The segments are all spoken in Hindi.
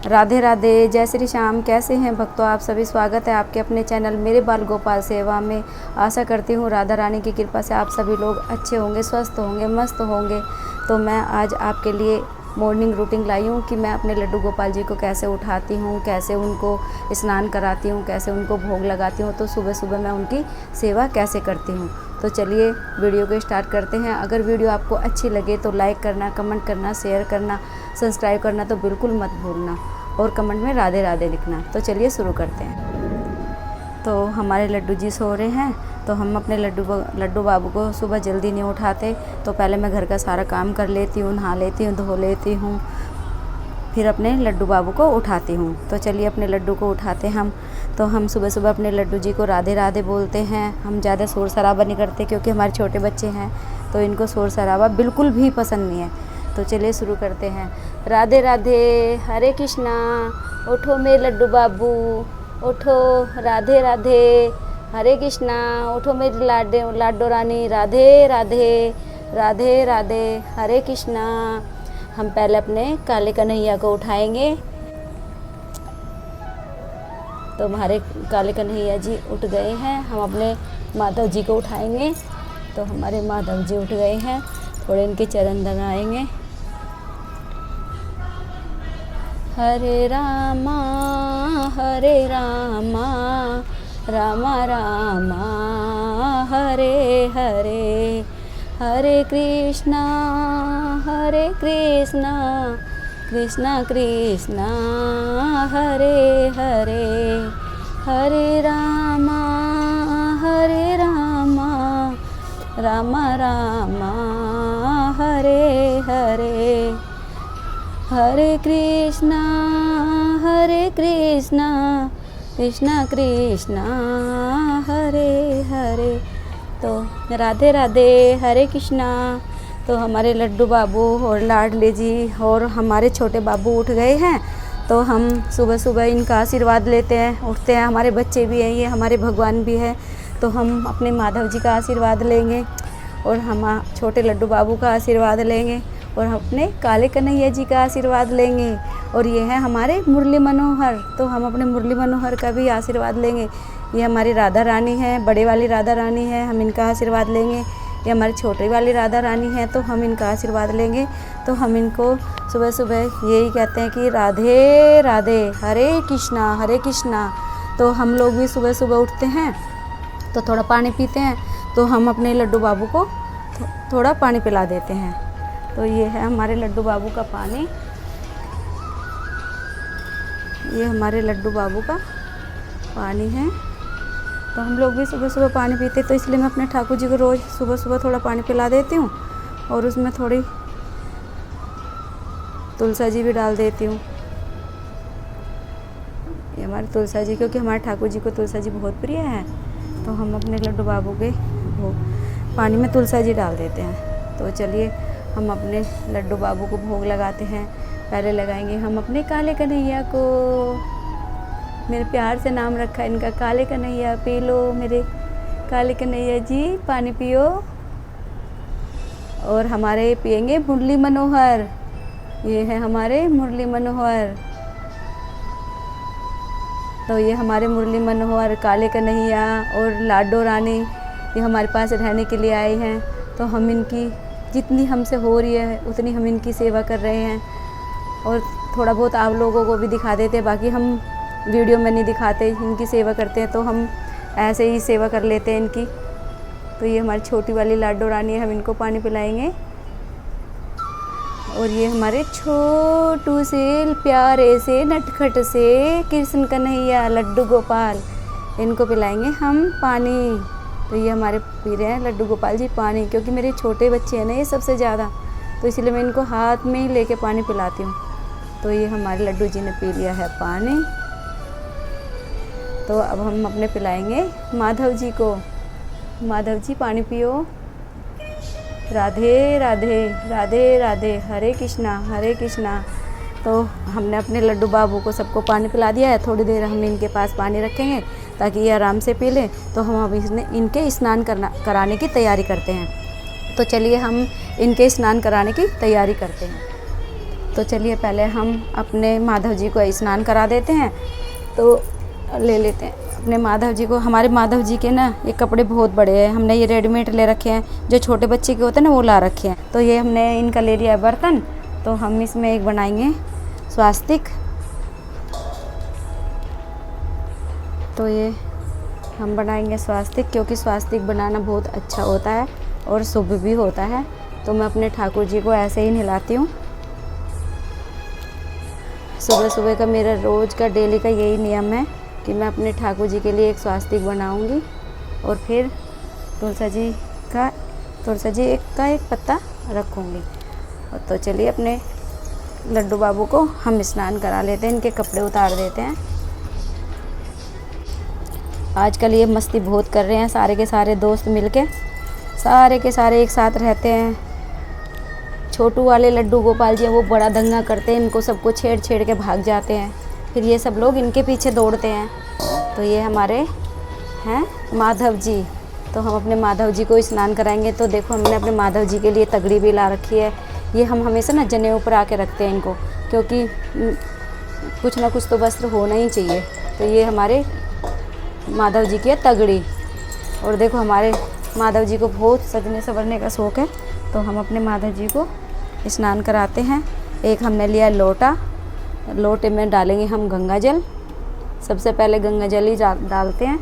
राधे राधे, जय श्री श्याम। कैसे हैं भक्तों आप सभी? स्वागत है आपके अपने चैनल मेरे बाल गोपाल सेवा में। आशा करती हूँ राधा रानी की कृपा से आप सभी लोग अच्छे होंगे, स्वस्थ होंगे, मस्त होंगे। तो मैं आज आपके लिए मॉर्निंग रूटीन लाई हूँ कि मैं अपने लड्डू गोपाल जी को कैसे उठाती हूँ, कैसे उनको स्नान कराती हूँ, कैसे उनको भोग लगाती हूँ। तो सुबह सुबह मैं उनकी सेवा कैसे करती हूँ। तो चलिए वीडियो को स्टार्ट करते हैं। अगर वीडियो आपको अच्छी लगे तो लाइक करना, कमेंट करना, शेयर करना, सब्सक्राइब करना तो बिल्कुल मत भूलना और कमेंट में राधे राधे लिखना। तो चलिए शुरू करते हैं। तो हमारे लड्डू जी सो रहे हैं, तो हम अपने लड्डू बाबू को सुबह जल्दी नहीं उठाते। तो पहले मैं घर का सारा काम कर लेती हूँ, नहा लेती हूँ, धो लेती हूँ, फिर अपने लड्डू बाबू को उठाती हूँ। तो चलिए अपने लड्डू को उठाते हैं हम। तो हम सुबह सुबह अपने लड्डू जी को राधे राधे बोलते हैं। हम ज़्यादा शोर शराबा नहीं करते क्योंकि हमारे छोटे बच्चे हैं, तो इनको शोर शराबा बिल्कुल भी पसंद नहीं है। तो चलिए शुरू करते हैं। राधे राधे, हरे कृष्णा, उठो मेरे लड्डू बाबू, उठो। राधे राधे, हरे कृष्णा, उठो मेरी लाडो रानी। राधे राधे, राधे राधे, हरे कृष्णा। हम पहले अपने काले कन्हैया को उठाएंगे। तो हमारे काले कन्हैया जी उठ गए हैं। हम अपने माधव जी को उठाएंगे। तो हमारे माधव जी उठ गए हैं। थोड़े इनके चरण दबाएंगे। हरे रामा रामा रामा हरे हरे, हरे कृष्णा कृष्णा कृष्णा हरे हरे, हरे रामा रामा रामा हरे हरे, हरे कृष्णा कृष्णा कृष्णा हरे हरे। तो राधे राधे, हरे कृष्णा। तो हमारे लड्डू बाबू और लाडले जी और हमारे छोटे बाबू उठ गए हैं। तो हम सुबह सुबह इनका आशीर्वाद लेते हैं, उठते हैं। हमारे बच्चे भी हैं, ये हमारे भगवान भी हैं। तो हम अपने माधव जी का आशीर्वाद लेंगे और हम छोटे लड्डू बाबू का आशीर्वाद लेंगे और हम अपने काले कन्हैया जी का आशीर्वाद लेंगे। और ये है हमारे मुरली मनोहर, तो हम अपने मुरली मनोहर का भी आशीर्वाद लेंगे। ये हमारी राधा रानी है, बड़े वाली राधा रानी है, हम इनका आशीर्वाद लेंगे। ये हमारी छोटी वाली राधा रानी है, तो हम इनका आशीर्वाद लेंगे। तो हम इनको सुबह सुबह यही कहते हैं कि राधे राधे, हरे कृष्णा। तो हम लोग भी सुबह सुबह उठते हैं तो थोड़ा पानी पीते हैं। तो हम अपने लड्डू बाबू को थोड़ा पानी पिला देते हैं। तो ये है हमारे लड्डू बाबू का पानी। ये हमारे लड्डू बाबू का पानी है। तो हम लोग भी सुबह सुबह पानी पीते, तो इसलिए मैं अपने ठाकुर जी को रोज़ सुबह सुबह थोड़ा पानी पिला देती हूँ और उसमें थोड़ी तुलसा जी भी डाल देती हूँ। ये हमारे तुलसा जी, क्योंकि हमारे ठाकुर जी को तुलसा जी बहुत प्रिय है। तो हम अपने लड्डू बाबू के पानी में तुलसा जी डाल देते हैं। तो चलिए हम अपने लड्डू बाबू को भोग लगाते हैं। पहले लगाएंगे हम अपने काले कन्हैया को। मेरे प्यार से नाम रखा इनका काले कन्हैया। पी लो मेरे काले कन्हैया जी, पानी पियो। और हमारे पिएंगे मुरली मनोहर। ये है हमारे मुरली मनोहर। तो ये हमारे मुरली मनोहर, काले कन्हैया और लाडो रानी ये हमारे पास रहने के लिए आए हैं। तो हम इनकी जितनी हमसे हो रही है उतनी हम इनकी सेवा कर रहे हैं और थोड़ा बहुत आप लोगों को भी दिखा देते हैं। बाकी हम वीडियो में नहीं दिखाते, इनकी सेवा करते हैं, तो हम ऐसे ही सेवा कर लेते हैं इनकी। तो ये हमारी छोटी वाली लाडो रानी है, हम इनको पानी पिलाएंगे। और ये हमारे छोटू से प्यारे से नटखट से कृष्ण कन्हैया लड्डू गोपाल, इनको पिलाएंगे हम पानी। तो ये हमारे पी रहे हैं लड्डू गोपाल जी पानी, क्योंकि मेरे छोटे बच्चे हैं ना ये सबसे ज़्यादा, तो इसलिए मैं इनको हाथ में ही लेके पानी पिलाती हूँ। तो ये हमारे लड्डू जी ने पी लिया है पानी। तो अब हम अपने पिलाएंगे माधव जी को। माधव जी पानी पियो। राधे राधे, राधे राधे, हरे कृष्णा। तो हमने अपने लड्डू बाबू को सबको पानी पिला दिया है। थोड़ी देर हम इनके पास पानी रखेंगे ताकि ये आराम से पी लें। तो हम अब इनके स्नान कराने की तैयारी करते हैं। तो चलिए हम इनके स्नान कराने की तैयारी करते हैं। तो चलिए पहले हम अपने माधव जी को स्नान करा देते हैं। तो ले लेते हैं अपने माधव जी को। हमारे माधव जी के ना ये कपड़े बहुत बड़े हैं, हमने ये रेडीमेड ले रखे हैं, जो छोटे बच्चे के होते हैं ना वो ला रखे हैं। तो ये हमने इनका ले लिया है बर्तन। तो हम इसमें एक बनाएंगे स्वास्तिक। तो ये हम बनाएंगे स्वास्तिक, क्योंकि स्वास्तिक बनाना बहुत अच्छा होता है और शुभ भी होता है। तो मैं अपने ठाकुर जी को ऐसे ही नहलाती हूँ। सुबह सुबह का मेरा रोज़ का डेली का यही नियम है कि मैं अपने ठाकुर जी के लिए एक स्वास्तिक बनाऊंगी और फिर तुलसी जी का एक पत्ता रखूंगी। और तो चलिए अपने लड्डू बाबू को हम स्नान करा लेते हैं, इनके कपड़े उतार देते हैं। आजकल ये मस्ती बहुत कर रहे हैं, सारे के सारे दोस्त मिलके सारे के सारे एक साथ रहते हैं। छोटू वाले लड्डू गोपाल जी हैं, वो बड़ा दंगा करते हैं, इनको सबको छेड़ छेड़ के भाग जाते हैं, फिर ये सब लोग इनके पीछे दौड़ते हैं। तो ये हमारे हैं माधव जी। तो हम अपने माधव जी को स्नान कराएंगे। तो देखो हमने अपने माधव जी के लिए तगड़ी भी ला रखी है। ये हम हमेशा ना जनेऊ पर आके रखते हैं इनको, क्योंकि कुछ ना कुछ तो वस्त्र होना ही चाहिए। तो ये हमारे माधव जी की है तगड़ी। और देखो हमारे माधव जी को बहुत सजने संवरने का शौक़ है। तो हम अपने माधव जी को स्नान कराते हैं। एक हमने लिया लोटा, लोटे में डालेंगे हम गंगा जल। सबसे पहले गंगा जल ही डालते हैं,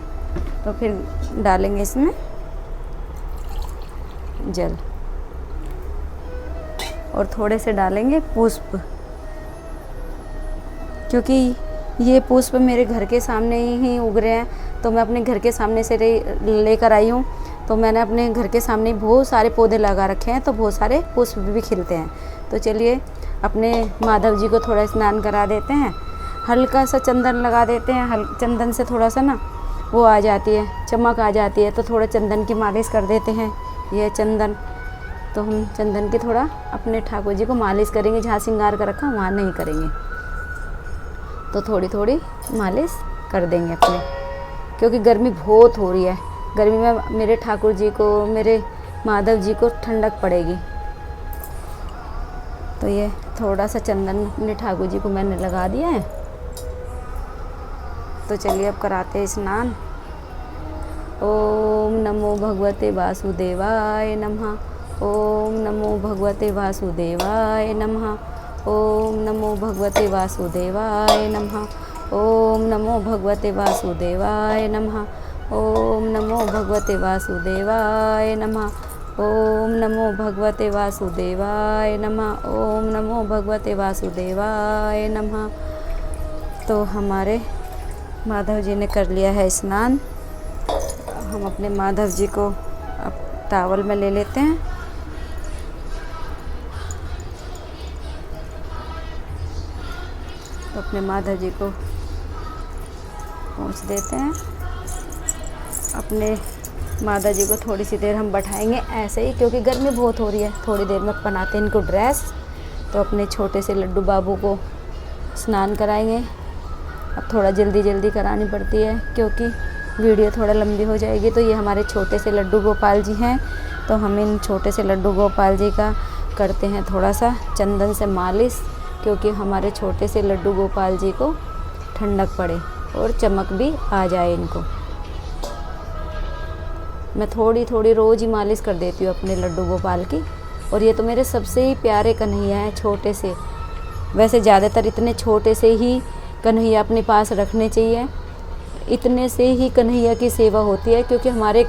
तो फिर डालेंगे इसमें जल और थोड़े से डालेंगे पुष्प, क्योंकि ये पुष्प मेरे घर के सामने ही उग रहे हैं। तो मैं अपने घर के सामने से लेकर आई हूँ। तो मैंने अपने घर के सामने बहुत सारे पौधे लगा रखे हैं, तो बहुत सारे पुष्प भी खिलते हैं। तो चलिए अपने माधव जी को थोड़ा स्नान करा देते हैं। हल्का सा चंदन लगा देते हैं। चंदन से थोड़ा सा ना वो आ जाती है, चमक आ जाती है। तो थोड़ा चंदन की मालिश कर देते हैं। यह चंदन, तो हम चंदन की थोड़ा अपने ठाकुर जी को मालिश करेंगे। जहाँ श्रृंगार कर रखा वहाँ नहीं करेंगे, तो थोड़ी थोड़ी मालिश कर देंगे अपने, क्योंकि गर्मी बहुत हो रही है। गर्मी में मेरे ठाकुर जी को, मेरे माधव जी को ठंडक पड़ेगी। तो ये थोड़ा सा चंदन अपने ठाकुर जी को मैंने लगा दिया है। तो चलिए अब कराते हैं स्नान। ओम नमो भगवते वासुदेवाय नमः। ओम नमो भगवते वासुदेवाय नमः। ओम नमो भगवते वासुदेवाय नमः। ओम नमो भगवते वासुदेवाय नमः। ओम नमो भगवते वासुदेवाय नमः। ओम नमो भगवते वासुदेवाय नमः। ओम नमो भगवते वासुदेवाय नमः। तो हमारे माधव जी ने कर लिया है स्नान। हम अपने माधव जी को अब टॉवल में ले लेते हैं। तो अपने माधव जी को पोंछ देते हैं। अपने माधव जी को थोड़ी सी देर हम बैठाएंगे ऐसे ही, क्योंकि गर्मी बहुत हो रही है। थोड़ी देर में बनाते हैं इनको ड्रेस। तो अपने छोटे से लड्डू बाबू को स्नान कराएंगे। अब थोड़ा जल्दी जल्दी करानी पड़ती है, क्योंकि वीडियो थोड़ा लंबी हो जाएगी। तो ये हमारे छोटे से लड्डू गोपाल जी हैं। तो हम इन छोटे से लड्डू गोपाल जी का करते हैं थोड़ा सा चंदन से मालिश, क्योंकि हमारे छोटे से लड्डू गोपाल जी को ठंडक पड़े और चमक भी आ जाए इनको। मैं थोड़ी थोड़ी रोज़ ही मालिश कर देती हूँ अपने लड्डू गोपाल की। और ये तो मेरे सबसे ही प्यारे कन्हैया हैं, छोटे से। वैसे ज़्यादातर इतने छोटे से ही कन्हैया अपने पास रखने चाहिए। इतने से ही कन्हैया की सेवा होती है, क्योंकि हमारे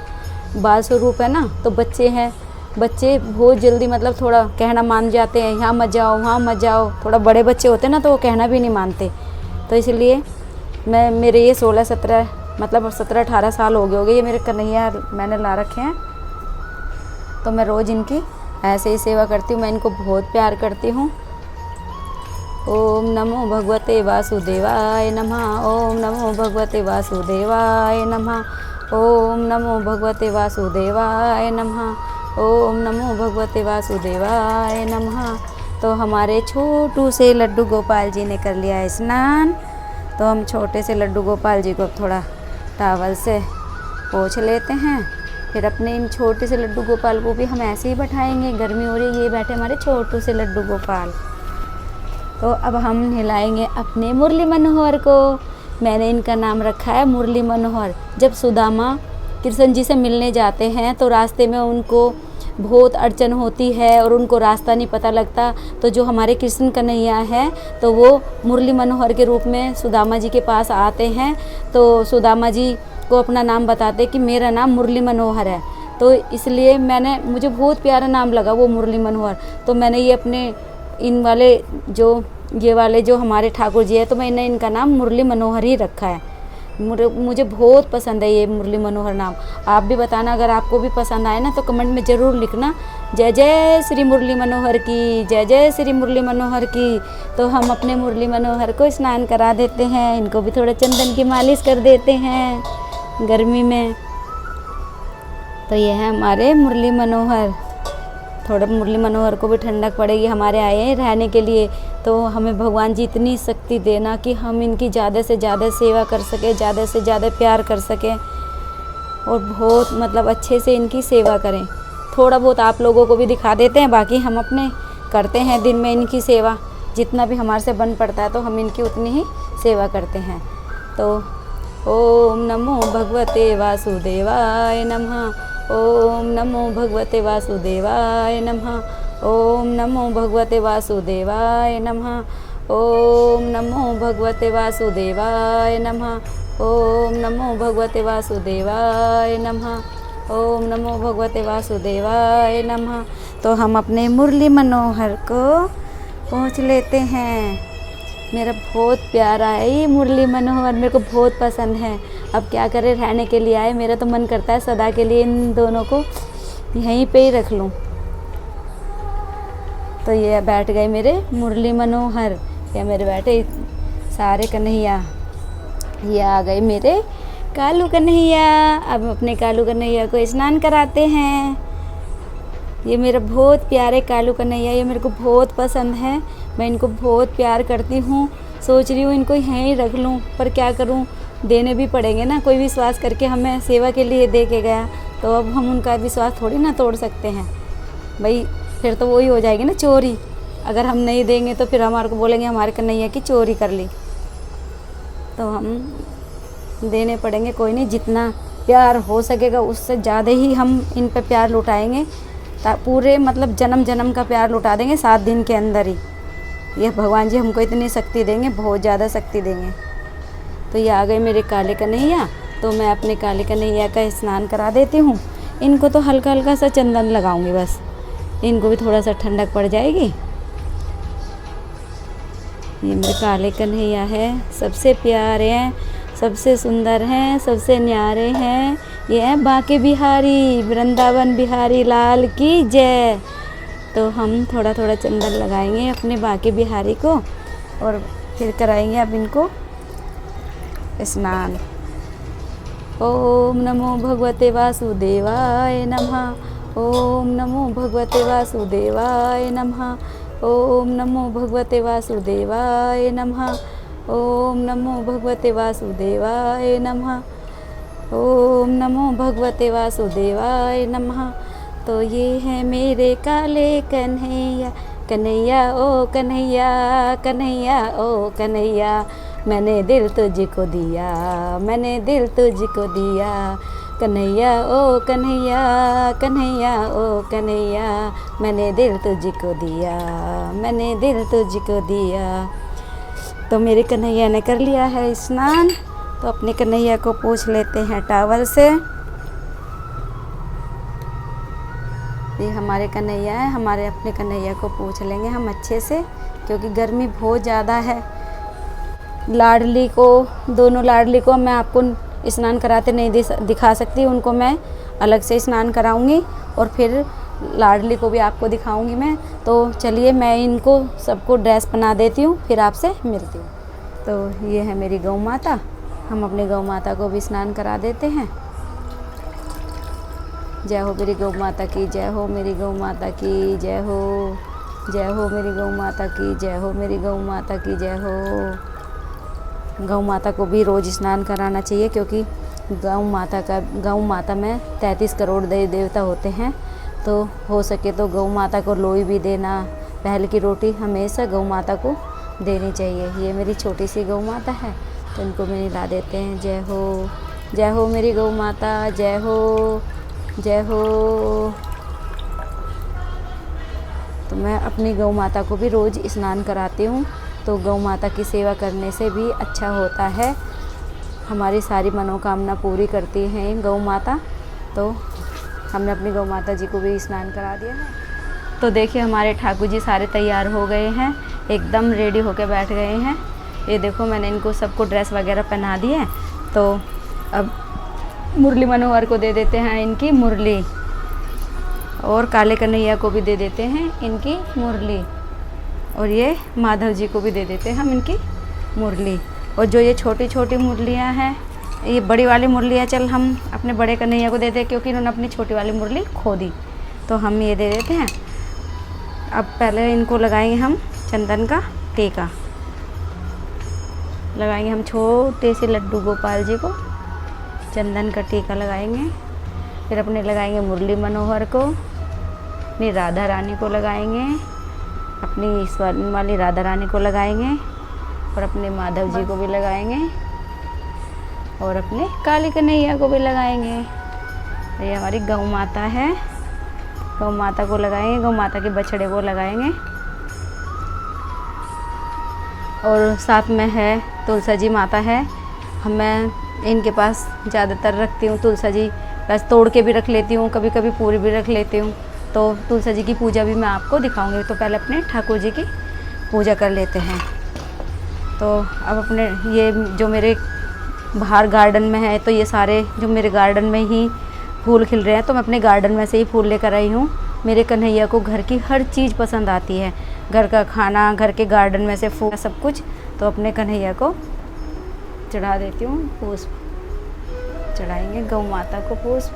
बाल स्वरूप है ना। तो बच्चे हैं, बच्चे बहुत जल्दी मतलब थोड़ा कहना मान जाते हैं, यहाँ मत जाओ वहाँ मत जाओ। थोड़ा बड़े बच्चे होते हैं ना, तो वो कहना भी नहीं मानते। तो इसलिए मेरे ये 16-17 मतलब 17-18 साल हो गए ये मेरे कन्हैया मैंने ला रखे हैं। तो मैं रोज़ इनकी ऐसे ही सेवा करती हूँ। मैं इनको बहुत प्यार करती हूँ। ओम नमो भगवते वासुदेवाय नमः। ओम नमो भगवते वासुदेवाय नमः। ओम नमो भगवते वासुदेवाय नमः। ओम नमो भगवते वासुदेवाय नमः। तो हमारे छोटू से लड्डू गोपाल जी ने कर लिया स्नान। तो हम छोटे से लड्डू गोपाल जी को थोड़ा टॉवल से पोंछ लेते हैं। फिर अपने इन छोटे से लड्डू गोपाल को भी हम ऐसे ही बैठाएंगे। गर्मी हो रही है, ये बैठे हमारे छोटू से लड्डू गोपाल। तो अब हम नहलाएंगे अपने मुरली मनोहर को। मैंने इनका नाम रखा है मुरली मनोहर। जब सुदामा कृष्ण जी से मिलने जाते हैं तो रास्ते में उनको बहुत अड़चन होती है और उनको रास्ता नहीं पता लगता, तो जो हमारे कृष्ण कन्हैया हैं तो वो मुरली मनोहर के रूप में सुदामा जी के पास आते हैं। तो सुदामा जी को अपना नाम बताते कि मेरा नाम मुरली मनोहर है। तो इसलिए मुझे बहुत प्यारा नाम लगा वो मुरली मनोहर। तो मैंने ये अपने ये वाले जो हमारे ठाकुर जी है, तो मैंने इनका नाम मुरली मनोहर ही रखा है। मुझे बहुत पसंद है ये मुरली मनोहर नाम। आप भी बताना अगर आपको भी पसंद आए ना तो कमेंट में ज़रूर लिखना। जय जय श्री मुरली मनोहर की, जय जय श्री मुरली मनोहर की। तो हम अपने मुरली मनोहर को स्नान करा देते हैं, इनको भी थोड़ा चंदन की मालिश कर देते हैं गर्मी में। तो ये है हमारे मुरली मनोहर। थोड़ा मुरली मनोहर को भी ठंडक पड़ेगी, हमारे आए हैं रहने के लिए। तो हमें भगवान जी इतनी शक्ति देना कि हम इनकी ज़्यादा से ज़्यादा सेवा कर सकें, ज़्यादा से ज़्यादा प्यार कर सकें और बहुत अच्छे से इनकी सेवा करें। थोड़ा बहुत आप लोगों को भी दिखा देते हैं, बाकी हम अपने करते हैं दिन में इनकी सेवा। जितना भी हमारे से बन पड़ता है तो हम इनकी उतनी ही सेवा करते हैं। तो ओम नमो भगवते वासुदेवाय नमः, ओम नमो भगवते वासुदेवाय नमः, ओम नमो भगवते वासुदेवाय नमः, ओम नमो भगवते वासुदेवाय नमः, ओम नमो भगवते वासुदेवाय नमः, ओम नमो भगवते वासुदेवाय नमः। तो हम अपने मुरली मनोहर को पहुँच लेते हैं। मेरा बहुत प्यारा है ये मुरली मनोहर, मेरे को बहुत पसंद है। अब क्या करें, रहने के लिए आए, मेरा तो मन करता है सदा के लिए इन दोनों को यहीं पे ही रख लूँ। तो ये बैठ गए मेरे मुरली मनोहर, या मेरे बैठे सारे कन्हैया। ये आ गए मेरे कालू कन्हैया। अब अपने कालू कन्हैया को स्नान कराते हैं। ये मेरा बहुत प्यारे कालू कन्हैया, ये मेरे को बहुत पसंद है। मैं इनको बहुत प्यार करती हूँ। सोच रही हूँ इनको यहीं रख लूँ, पर क्या करूँ, देने भी पड़ेंगे ना। कोई विश्वास करके हमें सेवा के लिए दे के गया, तो अब हम उनका विश्वास थोड़ी ना तोड़ सकते हैं भाई। फिर तो वही हो जाएगी ना चोरी। अगर हम नहीं देंगे तो फिर हमारे को बोलेंगे हमारे कन्हैया की चोरी कर ली। तो हम देने पड़ेंगे। कोई नहीं, जितना प्यार हो सकेगा उससे ज़्यादा ही हम इन पे प्यार लुटाएंगे। पूरे जन्म जन्म का प्यार लुटा देंगे 7 दिन के अंदर ही। ये भगवान जी हमको इतनी शक्ति देंगे, बहुत ज़्यादा शक्ति देंगे। तो ये आ गए मेरे काले कन्हैया। तो मैं अपने काले कन्हैया का स्नान करा देती हूँ। इनको तो हल्का हल्का सा चंदन लगाऊंगी बस, इनको भी थोड़ा सा ठंडक पड़ जाएगी। ये मेरे काले कन्हैया है, सबसे प्यारे हैं, सबसे सुंदर हैं, सबसे न्यारे हैं। ये हैं बांके बिहारी, वृंदावन बिहारी लाल की जय। तो हम थोड़ा थोड़ा चंदन लगाएंगे अपने बांके बिहारी को और फिर कराएंगे अब इनको स्नान। ओम नमो भगवते वासुदेवाय नमः, ओम नमो भगवते वासुदेवाय नमः, ओम नमो भगवते वासुदेवाय नमः, ओम नमो भगवते वासुदेवाय नमः, ओम नमो भगवते वासुदेवाय नमः। तो ये है मेरे काले कन्हैया, कन्हैया ओ कन्हैया, कन्हैया ओ कन्हैया। मैंने दिल तुझको दिया, मैंने दिल तुझको दिया। कन्हैया ओ कन्हैया, कन्हैया ओ कन्हैया। मैंने दिल तुझको दिया, मैंने दिल तुझको दिया। तो मेरे कन्हैया ने कर लिया है स्नान। तो अपने कन्हैया को पोंछ लेते हैं टॉवल से। ये हमारे कन्हैया है, हमारे अपने कन्हैया को पोंछ लेंगे हम अच्छे से, क्योंकि गर्मी बहुत ज़्यादा है। लाडली को, दोनों लाडली को मैं आपको स्नान कराते नहीं दिखा सकती, उनको मैं अलग से स्नान कराऊंगी और फिर लाडली को भी आपको दिखाऊंगी मैं। तो चलिए मैं इनको सबको ड्रेस बना देती हूँ, फिर आपसे मिलती हूँ। तो ये है मेरी गौ माता, हम अपनी गौ माता को भी स्नान करा देते हैं। जय हो मेरी गौ माता की, जय हो मेरी गौ माता की, जय हो, जय हो मेरी गौ माता की, जय हो मेरी गौ माता की, जय हो। गौ माता को भी रोज़ स्नान कराना चाहिए, क्योंकि गौ माता में 33 करोड़ देवी देवता होते हैं। तो हो सके तो गौ माता को लोई भी देना, पहल की रोटी हमेशा गौ माता को देनी चाहिए। ये मेरी छोटी सी गौ माता है, तो इनको भी नहला देते हैं। जय हो मेरी गौ माता, जय हो जय हो। तो मैं अपनी गौ माता को भी रोज़ स्नान कराती हूँ। तो गौ माता की सेवा करने से भी अच्छा होता है, हमारी सारी मनोकामना पूरी करती हैं गौ माता। तो हमने अपनी गौ माता जी को भी स्नान करा दिया है। तो देखिए हमारे ठाकुर जी सारे तैयार हो गए हैं, एकदम रेडी होके बैठ गए हैं। ये देखो मैंने इनको सबको ड्रेस वगैरह पहना दी है। तो अब मुरली मनोहर को दे देते हैं इनकी मुरली, और काले कन्हैया को भी दे देते हैं इनकी मुरली, और ये माधव जी को भी दे देते हैं हम इनकी मुरली। और जो ये छोटी छोटी मुरलियाँ हैं, ये बड़ी वाली मुरलियाँ चल हम अपने बड़े कन्हैया को देते हैं, क्योंकि इन्होंने अपनी छोटी वाली मुरली खो दी, तो हम ये दे देते हैं। अब पहले इनको लगाएंगे हम चंदन का टीका, लगाएंगे हम छोटे से लड्डू गोपाल जी को चंदन का टीका लगाएंगे। फिर अपने लगाएंगे मुरली मनोहर को, अपनी राधा रानी को लगाएंगे, अपनी स्वर्ण वाली राधा रानी को लगाएंगे, और अपने माधव जी को भी लगाएंगे, और अपने काली कन्हैया को भी लगाएंगे। ये हमारी गौ माता है, गौ माता को लगाएंगे, गौ माता के बछड़े को लगाएंगे। और साथ में है तुलसा जी माता है, मैं इनके पास ज़्यादातर रखती हूँ तुलसा जी, बस तोड़ के भी रख लेती हूँ, कभी कभी पूरी भी रख लेती हूँ। तो तुलसा जी की पूजा भी मैं आपको दिखाऊंगी। तो पहले अपने ठाकुर जी की पूजा कर लेते हैं। तो अब अपने ये जो मेरे बाहर गार्डन में है, तो ये सारे जो मेरे गार्डन में ही फूल खिल रहे हैं, तो मैं अपने गार्डन में से ही फूल लेकर आई हूँ। मेरे कन्हैया को घर की हर चीज़ पसंद आती है, घर का खाना, घर के गार्डन में से फूल, सब कुछ। तो अपने कन्हैया को चढ़ा देती हूँ पुष्प, चढ़ाएंगे गौ माता को पुष्प,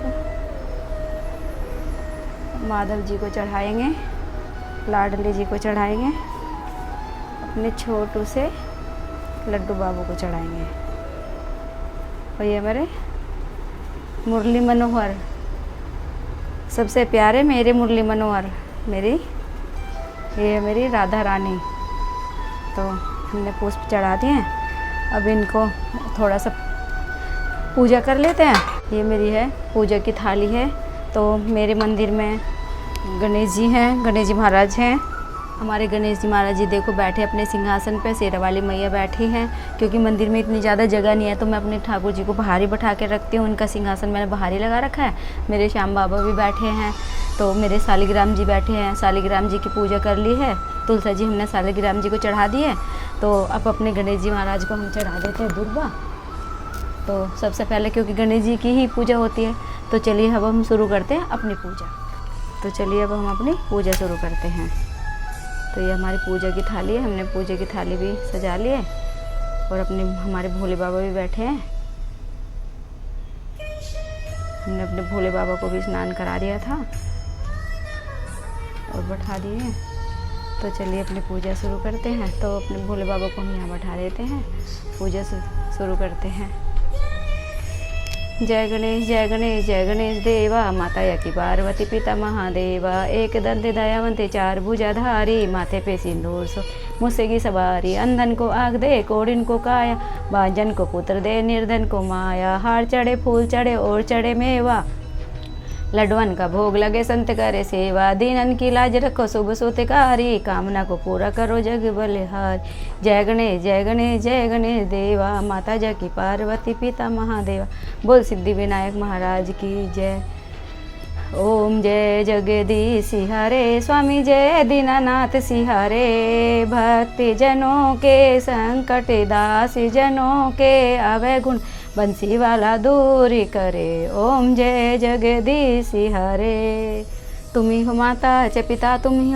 माधव जी को चढ़ाएंगे, लाडली जी को चढ़ाएंगे, अपने छोटू से लड्डू बाबू को चढ़ाएंगे। और ये मेरे मुरली मनोहर, सबसे प्यारे मेरे मुरली मनोहर, ये मेरी राधा रानी। तो हमने पुष्प चढ़ा दिए हैं। अब इनको थोड़ा सा पूजा कर लेते हैं। ये मेरी है पूजा की थाली है। तो मेरे मंदिर में गणेश जी हैं, गणेश जी महाराज हैं। हमारे गणेश जी महाराज जी देखो बैठे अपने सिंहासन पे, शेरा वाली मैया बैठी हैं। क्योंकि मंदिर में इतनी ज़्यादा जगह नहीं है, तो मैं अपने ठाकुर जी को बाहर ही बैठा के रखती हूँ। उनका सिंहासन मैंने बाहर ही लगा रखा है। मेरे श्याम बाबा भी बैठे हैं, तो मेरे शालिग्राम जी बैठे हैं। शालिग्राम जी की पूजा कर ली है, तुलसा जी हमने शालिग्राम जी को चढ़ा दी है। तो अब अपने गणेश जी महाराज को हम चढ़ा देते हैं दुर्वा। तो सबसे पहले क्योंकि गणेश जी की ही पूजा होती है, तो चलिए अब हम शुरू करते हैं अपनी पूजा। तो चलिए अब हम अपनी पूजा शुरू करते हैं। तो ये हमारी पूजा की थाली है, हमने पूजा की थाली भी सजा ली है, और अपने हमारे भोले बाबा भी बैठे हैं। हमने अपने भोले बाबा को भी स्नान करा दिया था और बैठा दिए हैं। तो चलिए अपनी पूजा शुरू करते हैं। तो अपने भोले बाबा को हम यहाँ बैठा देते हैं, पूजा शुरू करते हैं। जय गणेश जय गणेश जय गणेश देवा, माता यकी पार्वती पिता महादेवा, एक दंत दयावंते चार भुजाधारी, माथे पे सिंदूर सो मुझसे की सवारी, अंधन को आँख दे कोडिन को काया, बांझन को पुत्र दे निर्धन को माया, हार चढ़े फूल चढ़े और चढ़े मेवा, लडवन का भोग लगे संत करे सेवा, दीनन की लाज रखो शुभ सुतकारी, कामना को पूरा करो जग बलिहार। जय गणेश जय गणेश जय गणेश देवा, माता जकी पार्वती पिता महादेवा, बोल सिद्धि विनायक महाराज की जय। ओम जय जगदीश हरे, स्वामी जय दीनानाथ सिहारे, भक्ति जनों के संकट दास जनों के आवे गुण, बंसी वाला दूरी करे। ओम जय जगदीश हरे। तुम्ही हो माता च पिता तुम्ही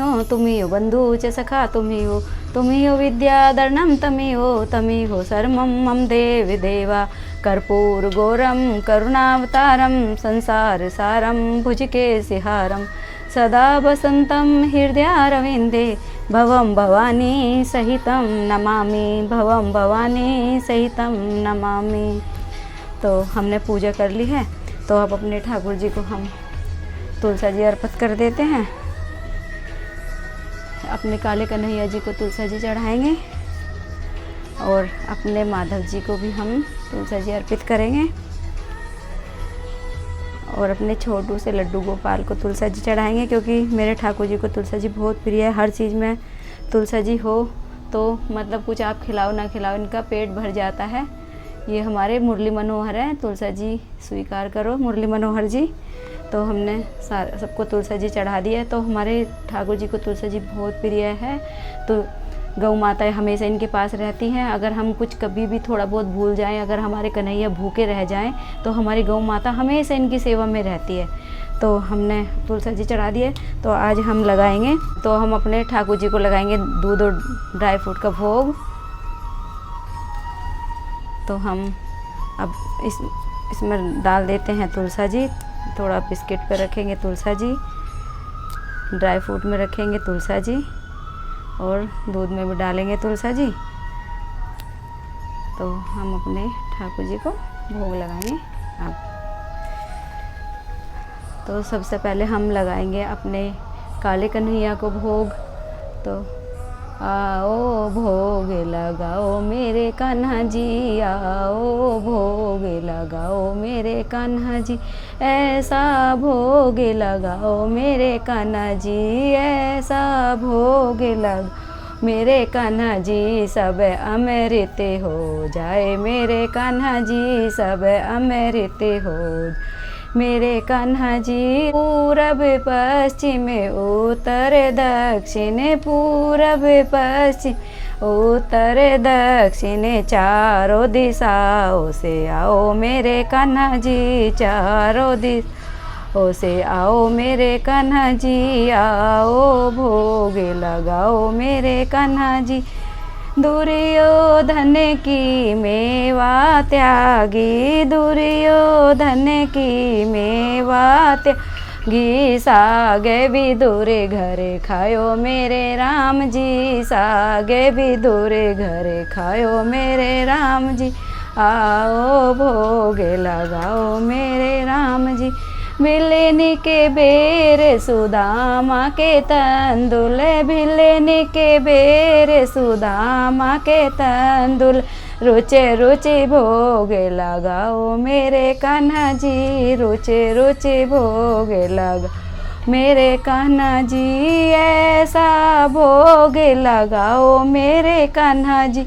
हो बंधु च सखा तुम्ही हो विद्याधरणम तमी हो सर्वम मम देव देवा, कर्पूर गौरम करुणावतारम, संसार सारम भुजकेशिहारम, सदा वसंतम हृदयारविंदे, भवम भवानी सहितम नमामि, भवम भवानी सहितम नमामि। तो हमने पूजा कर ली है। तो अब अपने ठाकुर जी को हम तुलसा जी अर्पित कर देते हैं। अपने काले कन्हैया जी को तुलसा जी चढ़ाएंगे। और अपने माधव जी को भी हम तुलसा जी अर्पित करेंगे और अपने छोटू से लड्डू गोपाल को तुलसा जी चढ़ाएंगे, क्योंकि मेरे ठाकुर जी को तुलसा जी बहुत प्रिय है। हर चीज़ में तुलसा जी हो तो मतलब कुछ आप खिलाओ ना खिलाओ इनका पेट भर जाता है। ये हमारे मुरली मनोहर हैं, तुलसा जी स्वीकार करो मुरली मनोहर जी। तो हमने सबको तुलसा जी चढ़ा दिया। तो हमारे ठाकुर जी को तुलसा जी बहुत प्रिय है। तो गौ माता हमेशा इनके पास रहती हैं। अगर हम कुछ कभी भी थोड़ा बहुत भूल जाएं, अगर हमारे कन्हैया भूखे रह जाएं, तो हमारी गौ माता हमेशा इनकी सेवा में रहती है। तो हमने तुलसा जी चढ़ा दिए। तो आज हम लगाएंगे, तो हम अपने ठाकुर जी को लगाएंगे दूध और ड्राई फ्रूट का भोग। तो हम अब इसमें डाल देते हैं तुलसा जी। थोड़ा बिस्किट पे रखेंगे तुलसा जी, ड्राई फ्रूट में रखेंगे तुलसा जी और दूध में भी डालेंगे तुलसा जी। तो हम अपने ठाकुर जी को भोग लगाएंगे अब। तो सबसे पहले हम लगाएंगे अपने काले कन्हैया को भोग। तो आओ भोग लगाओ मेरे कान्हा जी, आओ भोग लगाओ मेरे कान्हा जी, ऐसा भोग लगाओ मेरे कान्हा जी, ऐसा भोग लगाओ मेरे कान्हा जी, सब अमृत हो जाए मेरे कान्हा जी, सब अमृत हो मेरे कान्हा जी। पूरब पश्चिम उत्तर दक्षिण, पूरब पश्चिम उत्तर दक्षिण, चारों दिशाओं से आओ मेरे कान्हा जी, चारों दिशाओं से आओ मेरे कान्हा जी, आओ भोग लगाओ मेरे कान्हा जी। दुर्योधन की मेवा त्यागी, दुर्योधन की मेवा त्यागी, सागे विदुर घर खायो मेरे राम जी, सागे विदुर घर खायो मेरे राम जी, आओ भोग लगाओ मेरे राम जी। भिलेनी के बेर सुदामा के तंदुल, भिलेनी के बेर सुदामा के तंदुल, रुचे रुचि भोग लगाओ मेरे कान्हा जी, रुचे रुचि भोग लगाओ मेरे कान्हा जी, ऐसा भोग लगाओ मेरे कान्हा जी,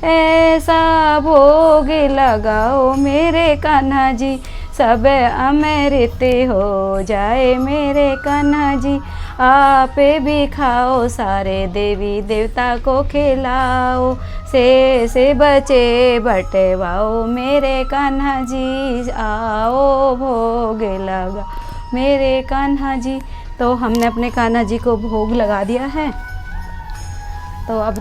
ऐसा भोग लगाओ मेरे कान्हा जी, सब अमृत हो जाए मेरे कान्हा जी। आप भी खाओ सारे देवी देवता को खिलाओ, से बचे बटवाओ मेरे कान्हा जी, आओ भोग लगा मेरे कान्हा जी। तो हमने अपने कान्हा जी को भोग लगा दिया है। तो अब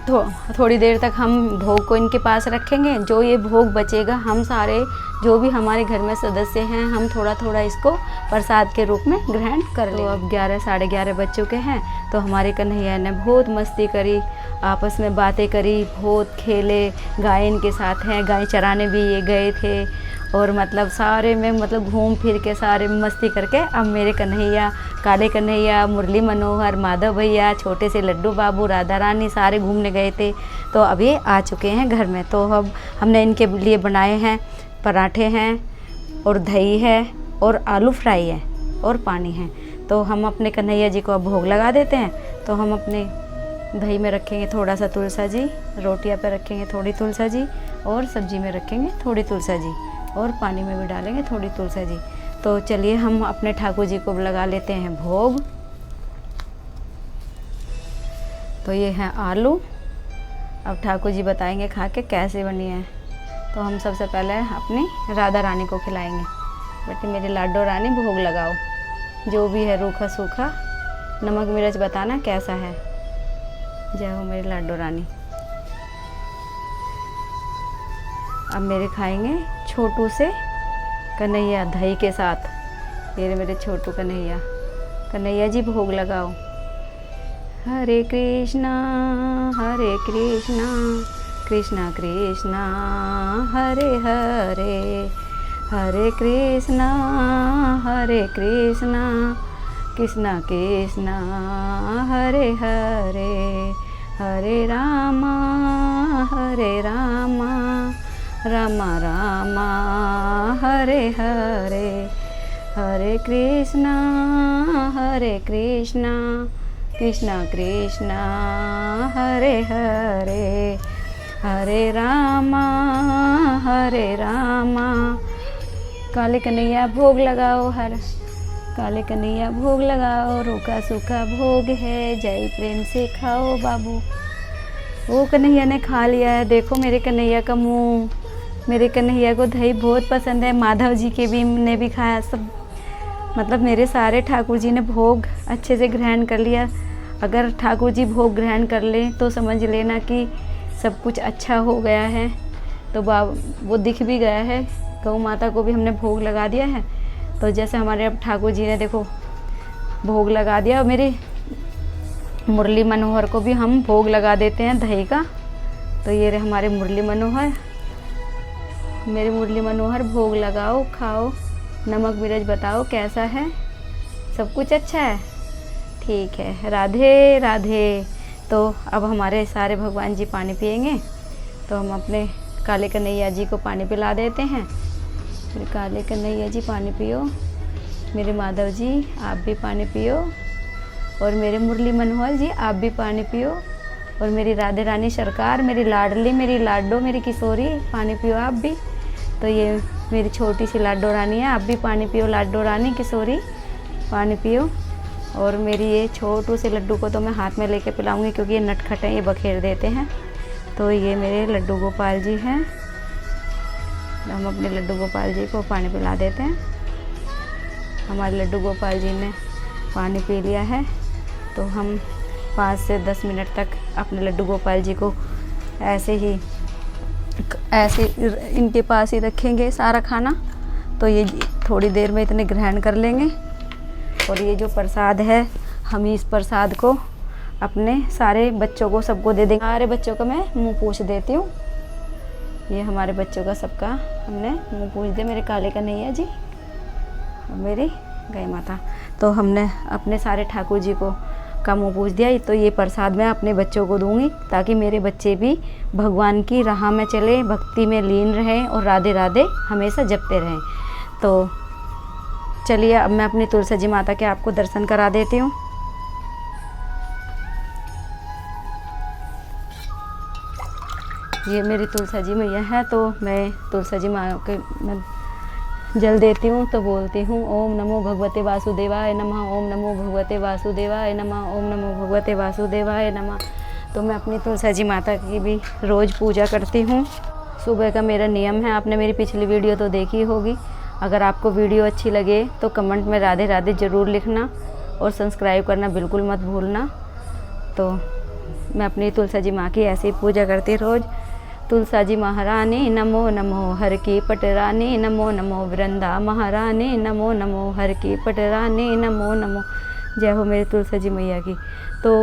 थोड़ी देर तक हम भोग को इनके पास रखेंगे। जो ये भोग बचेगा हम सारे जो भी हमारे घर में सदस्य हैं, हम थोड़ा थोड़ा इसको प्रसाद के रूप में ग्रहण कर लेंगे। तो अब 11 साढ़े 11 बज चुके हैं। तो हमारे कन्हैया ने बहुत मस्ती करी, आपस में बातें करी, बहुत खेले, गाय इनके साथ हैं, गाय चराने भी ये गए थे और मतलब सारे में मतलब घूम फिर के सारे मस्ती करके अब मेरे कन्हैया, काले कन्हैया, मुरली मनोहर, माधव भैया, छोटे से लड्डू बाबू, राधा रानी सारे घूमने गए थे। तो अभी आ चुके हैं घर में। तो अब हमने इनके लिए बनाए हैं पराठे हैं और दही है और आलू फ्राई है और पानी है। तो हम अपने कन्हैया जी को अब भोग लगा देते हैं। तो हम अपने दही में रखेंगे थोड़ा सा तुलसा जी, रोटियां पे रखेंगे थोड़ी तुलसा जी और सब्जी में रखेंगे थोड़ी तुलसा जी और पानी में भी डालेंगे थोड़ी तुलसा जी। तो चलिए हम अपने ठाकुर जी को लगा लेते हैं भोग। तो ये है आलू। अब ठाकुर जी बताएंगे खा के कैसे बनी है। तो हम सबसे पहले अपनी राधा रानी को खिलाएंगे। बेटी मेरी लाडो रानी भोग लगाओ, जो भी है रूखा सूखा नमक मिर्च बताना कैसा है। जय हो मेरी लाडो रानी। अब मेरे खाएंगे छोटू से कन्हैया दही के साथ। ये मेरे छोटू कन्हैया, कन्हैया जी भोग लगाओ। हरे कृष्णा कृष्णा कृष्णा हरे हरे, हरे कृष्णा कृष्णा कृष्णा हरे हरे, हरे रामा रामा रामा हरे हरे, हरे कृष्णा कृष्णा कृष्णा हरे हरे, हरे रामा काले कन्हैया भोग लगाओ, काले कन्हैया भोग लगाओ, रूखा सूखा भोग है, जय प्रेम से खाओ बाबू। वो कन्हैया ने खा लिया है, देखो मेरे कन्हैया का मुंह। मेरे कन्हैया को दही बहुत पसंद है, माधव जी के भी ने भी खाया, सब मतलब मेरे सारे ठाकुर जी ने भोग अच्छे से ग्रहण कर लिया। अगर ठाकुर जी भोग ग्रहण कर लें तो समझ लेना कि सब कुछ अच्छा हो गया है। तो वो दिख भी गया है, गौ माता को भी हमने भोग लगा दिया है। तो जैसे हमारे अब ठाकुर जी ने देखो भोग लगा दिया, और मेरे मुरली मनोहर को भी हम भोग लगा देते हैं दही का। तो ये रहे हमारे मुरली मनोहर, मेरे मुरली मनोहर भोग लगाओ, खाओ, नमक मिर्च बताओ कैसा है, सब कुछ अच्छा है, ठीक है, राधे राधे। तो अब हमारे सारे भगवान जी पानी पिएंगे, तो हम अपने काले कन्हैया जी को पानी पिला देते हैं। मेरे काले कन्हैया जी पानी पियो, मेरे माधव जी आप भी पानी पियो, और मेरे मुरली मनोहर जी आप भी पानी पियो, और मेरी राधे रानी सरकार, मेरी लाडली, मेरी लाडो, मेरी किशोरी पानी पियो आप भी। तो ये मेरी छोटी सी लाडो रानी है, आप भी पानी पियो, लाडो रानी किशोरी पानी पियो। और मेरी ये छोटू से लड्डू को तो मैं हाथ में लेके पिलाऊंगी, क्योंकि ये नटखट हैं, ये बखेर देते हैं। तो ये मेरे लड्डू गोपाल जी हैं, हम अपने लड्डू गोपाल जी को पानी पिला देते हैं। हमारे लड्डू गोपाल जी ने पानी पी लिया है, तो हम 5 से 10 मिनट तक अपने लड्डू गोपाल जी को ऐसे इनके पास ही रखेंगे सारा खाना। तो ये थोड़ी देर में इतने ग्रहण कर लेंगे। और ये जो प्रसाद है, हम इस प्रसाद को अपने सारे बच्चों को सबको दे देंगे। सारे बच्चों का मैं मुंह पूछ देती हूँ। ये हमारे बच्चों का सबका हमने मुंह पूछ दिया, मेरे काले कन्हैया जी और मेरी गाय माता। तो हमने अपने सारे ठाकुर जी को का मुँह पूछ दिया। तो ये प्रसाद मैं अपने बच्चों को दूंगी, ताकि मेरे बच्चे भी भगवान की राह में चले, भक्ति में लीन रहें और राधे राधे हमेशा जपते रहें। तो चलिए अब मैं अपनी तुलसी जी माता के आपको दर्शन करा देती हूँ। ये मेरी तुलसी जी मैया है, तो मैं तुलसी जी माँ के मैं जल देती हूँ। तो बोलती हूँ ओम नमो भगवते वासुदेवाय नमः, ओम नमो भगवते वासुदेवाय नमः, ओम नमो भगवते वासुदेवाय नमः। तो मैं अपनी तुलसी जी माता की भी रोज़ पूजा करती हूँ। सुबह का मेरा नियम है, आपने मेरी पिछली वीडियो तो देखी होगी। अगर आपको वीडियो अच्छी लगे तो कमेंट में राधे राधे ज़रूर लिखना, और सब्सक्राइब करना बिल्कुल मत भूलना। तो मैं अपनी तुलसी जी माँ की ऐसे ही पूजा करती रोज़। तुलसा जी महारानी नमो नमो, हर की पटरानी नमो नमो, वृंदा महारानी नमो नमो, हर की पटरानी नमो नमो। जय हो मेरी तुलसा जी मैया की। तो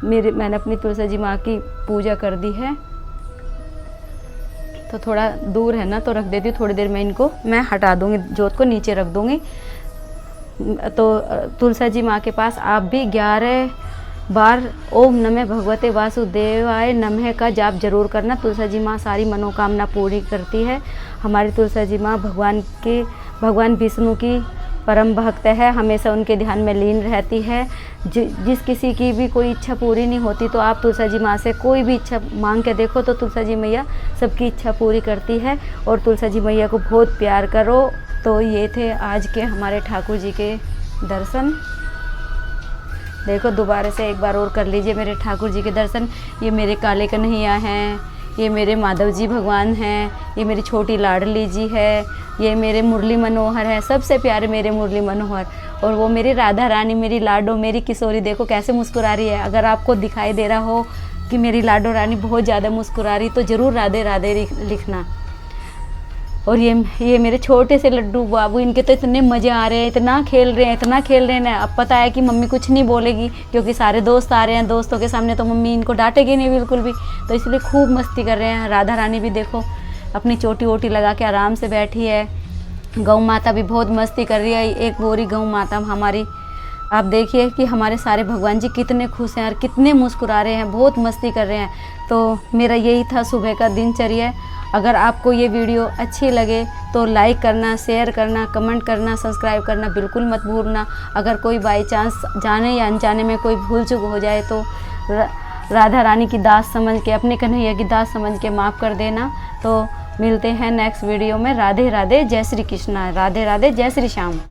मैंने अपनी तुलसा जी माँ की पूजा कर दी है। तो थोड़ा दूर है ना, तो रख देती हूँ, थोड़ी देर में इनको मैं हटा दूँगी, जोत को नीचे रख दूँगी। तो तुलसा जी माँ के पास आप भी 11 बार ओम नमः भगवते वासुदेवाय नमः का जाप जरूर करना। तुलसा जी माँ सारी मनोकामना पूरी करती है। हमारी तुलसा जी माँ भगवान विष्णु की परम भक्त है, हमेशा उनके ध्यान में लीन रहती है। जिस किसी की भी कोई इच्छा पूरी नहीं होती, तो आप तुलसा जी माँ से कोई भी इच्छा मांग के देखो, तो तुलसा जी मैया सबकी इच्छा पूरी करती है। और तुलसा जी मैया को बहुत प्यार करो। तो ये थे आज के हमारे ठाकुर जी के दर्शन। देखो दोबारा से एक बार और कर लीजिए मेरे ठाकुर जी के दर्शन। ये मेरे काले कन्हैया हैं, ये मेरे माधव जी भगवान हैं, ये मेरी छोटी लाडली जी है, ये मेरे मुरली मनोहर है, सबसे प्यारे मेरे मुरली मनोहर। और वो मेरी राधा रानी, मेरी लाडो, मेरी किशोरी, देखो कैसे मुस्कुरा रही है। अगर आपको दिखाई दे रहा हो कि मेरी लाडो रानी बहुत ज़्यादा मुस्कुरा रही, तो ज़रूर राधे राधे लिखना। और ये मेरे छोटे से लड्डू बाबू, इनके तो इतने मज़े आ रहे हैं, इतना खेल रहे हैं ना। अब पता है कि मम्मी कुछ नहीं बोलेगी, क्योंकि सारे दोस्त आ रहे हैं, दोस्तों के सामने तो मम्मी इनको डांटेगी नहीं बिल्कुल भी। तो इसलिए खूब मस्ती कर रहे हैं। राधा रानी भी देखो अपनी चोटी वोटी लगा के आराम से बैठी है। गौ माता भी बहुत मस्ती कर रही है। एक बोरी गौ माता हमारी आप देखिए कि हमारे सारे भगवान जी कितने खुश हैं और कितने मुस्कुरा रहे हैं, बहुत मस्ती कर रहे हैं। तो मेरा यही था सुबह का दिनचर्या। अगर आपको ये वीडियो अच्छी लगे तो लाइक करना, शेयर करना, कमेंट करना, सब्सक्राइब करना बिल्कुल मत भूलना। अगर कोई बाई चांस जाने या अनजाने में कोई भूल चूक हो जाए तो राधा रानी की दास समझ के, अपने कन्हैया की दास समझ के माफ़ कर देना। तो मिलते हैं नेक्स्ट वीडियो में। राधे राधे, जय श्री कृष्णा। राधे राधे, जय श्री श्याम।